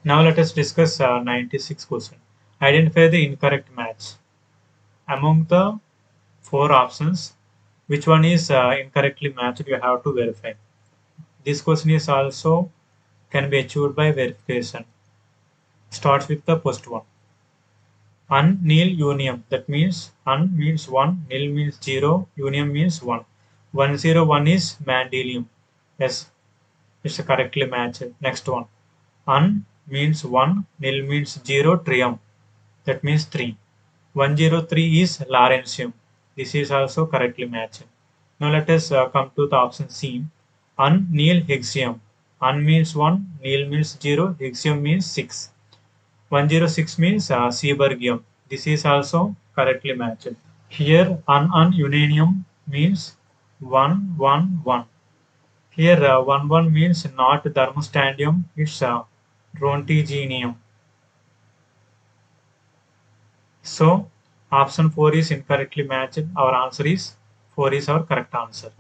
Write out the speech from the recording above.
Now let us discuss 96 question. Identify the incorrect match. Among the four options, which one is incorrectly matched? You have to verify. This question is also can be achieved by verification. Starts with the first one. Un nil unium. That means un means one, nil means zero, unium means one. 101 is mandelium. Yes, it's correctly matched. Next one. Un means one, nil means zero, trium. That means 3. 103 is Lawrencium. This is also correctly matched. Now let us come to the option C. Un nil hexium. Un means 1, nil means 0, hexium means 6. 106 means Seaborgium. This is also correctly matched. Here un unanium means 111. Here 11 means not thermostandium, it's Rontigenium. So option 4 is incorrectly matched. Our answer is 4 is our correct answer.